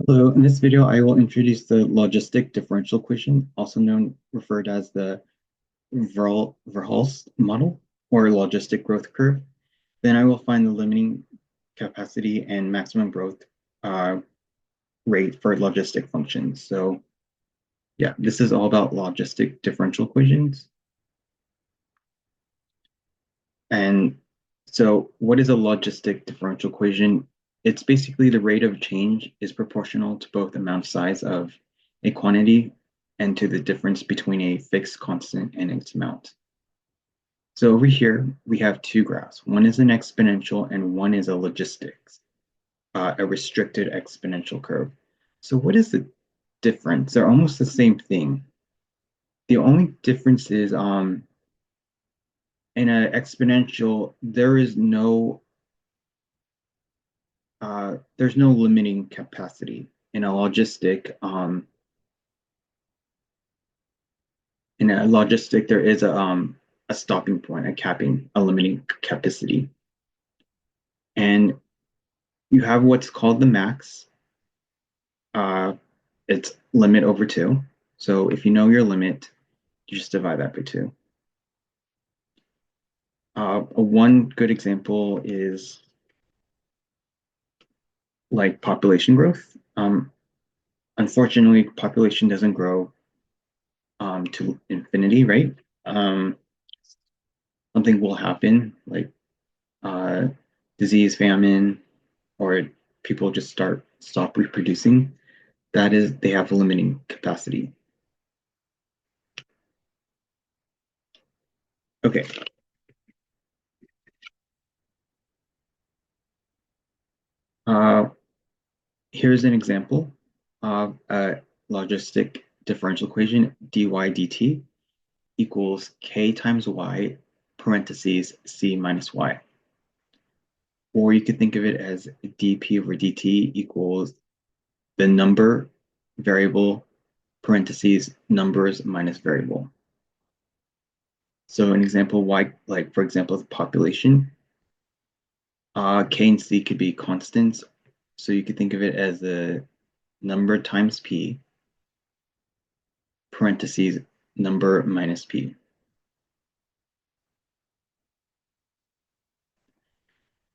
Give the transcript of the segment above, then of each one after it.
Hello, in this video, I will introduce the logistic differential equation, also referred as the verhulst model or logistic growth curve. Then I will find the limiting capacity and maximum growth uh, rate for logistic functions. So yeah, this is all about logistic differential equations. And so what is a logistic differential equation? It's basically the rate of change is proportional to both amount size of a quantity and to the difference between a fixed constant and its amount. So over here, we have two graphs. One is an exponential and one is a logistics, a restricted exponential curve. So what is the difference? They're almost the same thing. The only difference is in an exponential, there's no limiting capacity. In a logistic, there is a stopping point, a capping, a limiting capacity, and you have what's called the max. Uh, it's limit over two. So if you know your limit, you just divide that by two. One good example is like population growth. Unfortunately, population doesn't grow to infinity, right? Um, Something will happen, like uh, disease, famine, or people just stop reproducing. That is, they have a limiting capacity. Okay, uh, here's an example of a logistic differential equation: dy dt equals k times y parentheses c minus y. Or you could think of it as dp over dt equals the number variable parentheses numbers minus variable. So an example, y, like for example, the population, k and c could be constants. So you could think of it as the number times p parentheses number minus p.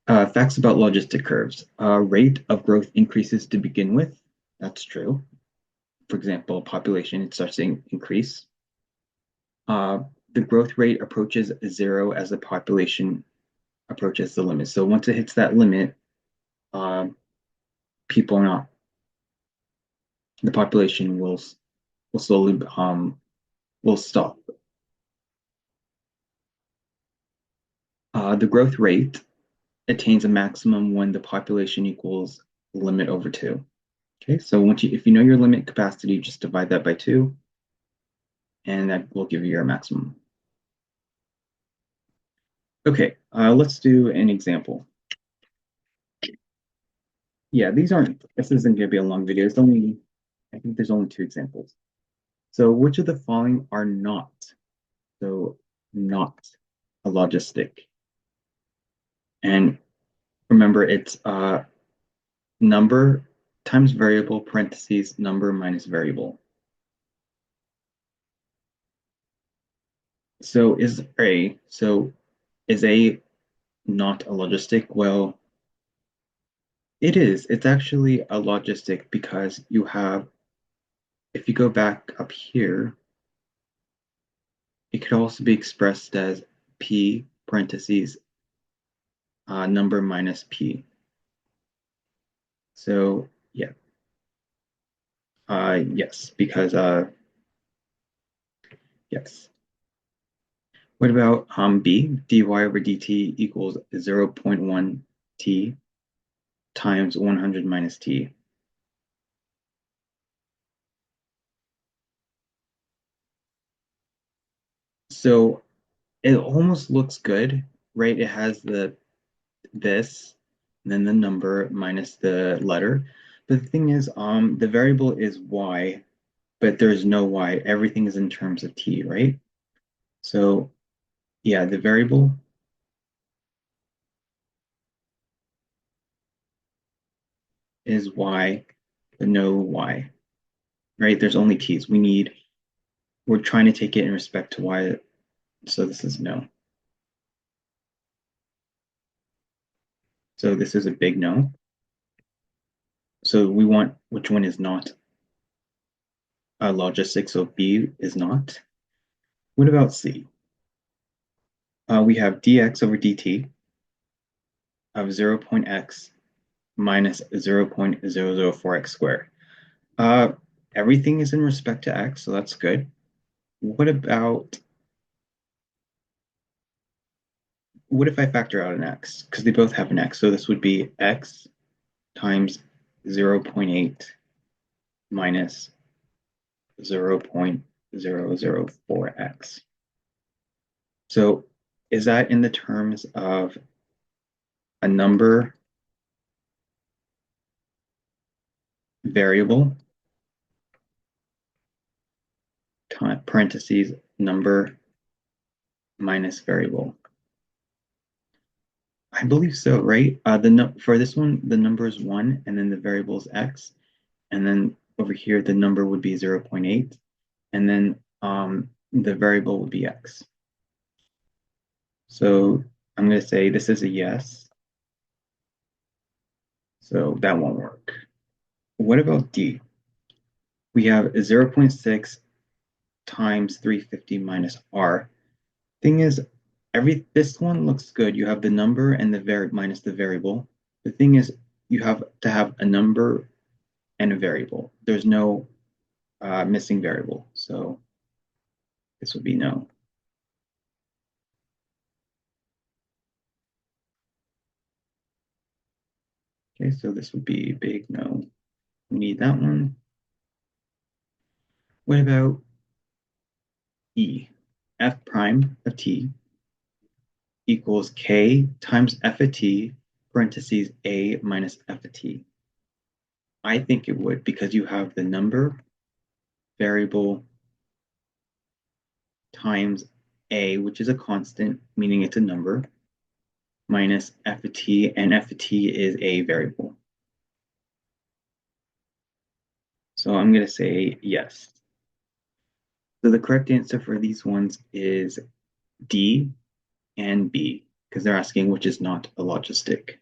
Facts about logistic curves. Rate of growth increases to begin with. That's true. For example, population, it starts to increase. Uh, the growth rate approaches zero as the population approaches the limit. So once it hits that limit, uh, people are not, the population will slowly will stop. The growth rate attains a maximum when the population equals limit over two. Okay, so if you know your limit capacity, just divide that by two, and that will give you your maximum. Okay, let's do an example. Yeah, this isn't going to be a long video. I think there's only two examples. So which of the following are not? So not a logistic. And remember, it's number times variable parentheses number minus variable. So is A not a logistic? Well, it is. It's actually a logistic because if you go back up here, it could also be expressed as P parentheses number minus P. So yeah, yes, because yes. What about B? dy over dt equals 0.1 t times 100 minus t. So it almost looks good, right? It has this, and then the number minus the letter. But the thing is, the variable is y, but there's no y. Everything is in terms of t, right? So yeah, the variable is y, no y, right? There's only t's. We're trying to take it in respect to y, so this is no. So this is a big no. So we want which one is not logistic, so B is not. What about C? We have dx over dt of 0.x minus 0.004x squared. Uh, Everything is in respect to x, so that's good. What if I factor out an x? Because they both have an x, so this would be x times 0.8 minus 0.004x. So is that in the terms of a number variable, parentheses, number minus variable? I believe so, right? For this one, the number is 1, and then the variable is x, and then over here the number would be 0.8, and then the variable would be x. So I'm going to say this is a yes, so that won't work. What about D? We have 0.6 times 350 minus r. Thing is, this one looks good. You have the number and the minus the variable. The thing is, you have to have a number and a variable. There's no missing variable, so this would be no. Okay, so this would be big no. We need that one. What about E? F prime of t equals k times f of t, parentheses a minus f of t. I think it would because you have the number, variable, times a, which is a constant, meaning it's a number, minus f of t, and f of t is a variable. So I'm going to say yes. So the correct answer for these ones is D and B, because they're asking which is not a logistic.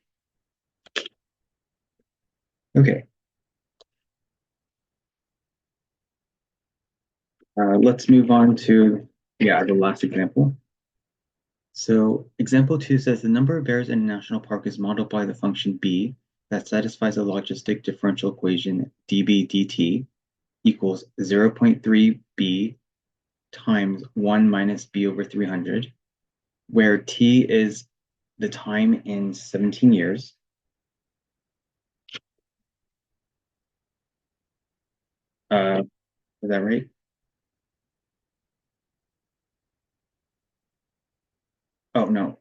Okay. Let's move on to, the last example. So example 2 says the number of bears in a national park is modeled by the function b that satisfies a logistic differential equation db dt equals 0.3b times 1 minus b over 300, where t is the time in 17 years. Is that right? Oh, no.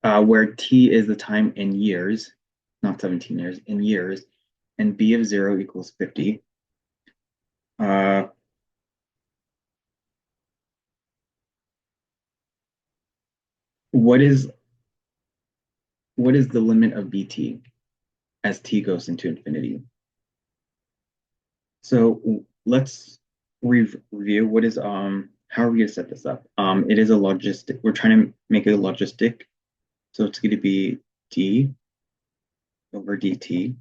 Where t is the time in years, not 17 years, in years, and b of 0 equals 50. Uh, what is what is the limit of bt as t goes into infinity? So let's review what is how are we gonna set this up? It is a logistic. We're trying to make it a logistic, so it's going to be d over dt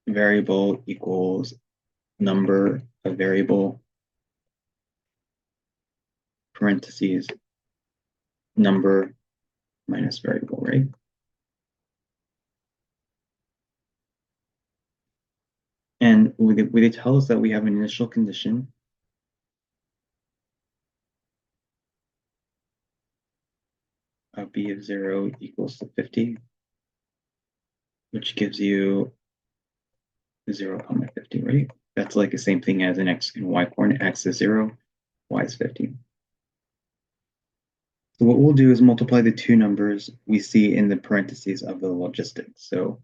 variable equals number of variable parentheses number minus variable, right? And would they tell us that we have an initial condition of b of 0 equals to 50, which gives you 0, 50, right? That's like the same thing as an x and y coordinate. X is 0, y is 50. So what we'll do is multiply the two numbers we see in the parentheses of the logistics. So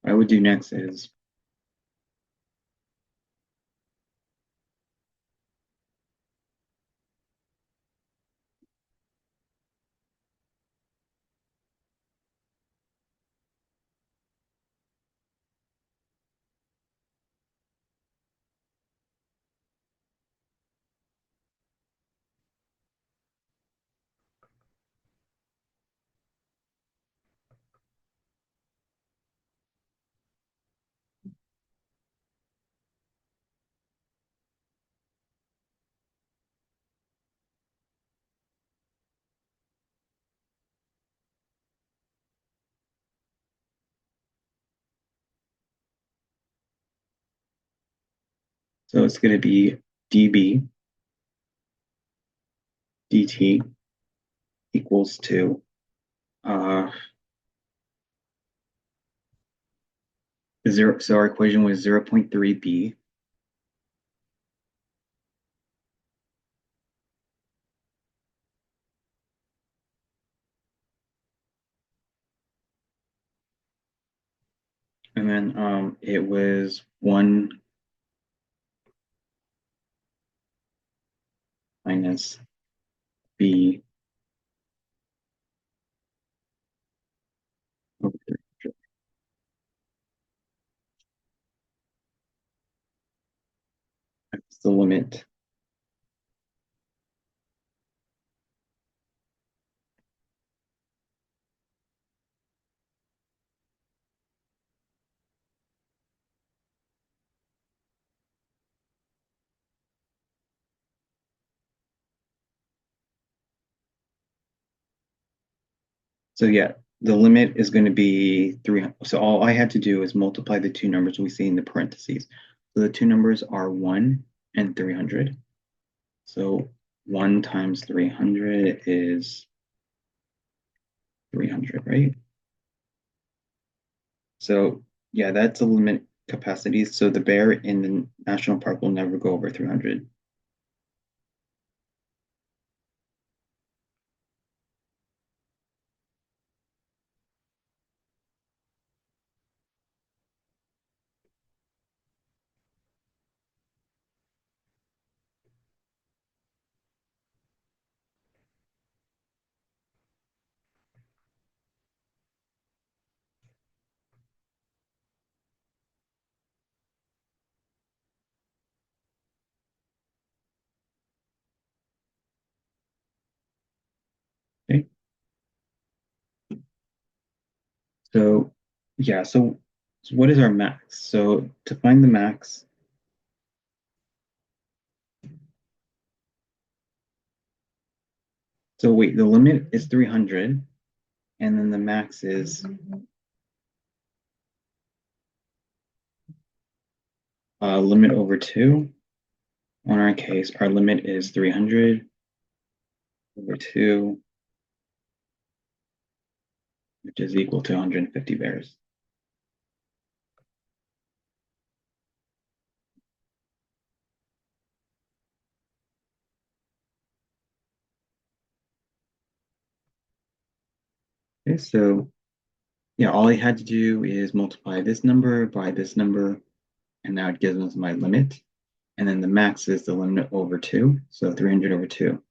what I would do next is So it's going to be dB dt equals to uh, zero. So our equation was 0.3 B, and then it was 1 minus B over 300. That's the limit. So yeah, the limit is going to be 300. So all I had to do is multiply the two numbers we see in the parentheses. So the two numbers are 1 and 300. So 1 times 300 is 300, right? So yeah, that's a limit capacity. So the bear in the national park will never go over 300. Okay. So yeah, so what is our max? So to find the max, so wait, the limit is 300, and then the max is limit over 2. On our case, our limit is 300 over 2, which is equal to 150 bears. Okay, so yeah, all I had to do is multiply this number by this number, and now it gives us my limit. And then the max is the limit over 2, so 300 over 2.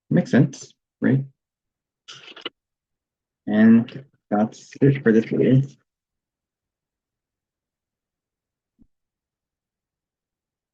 Makes sense, right? And that's it for this video.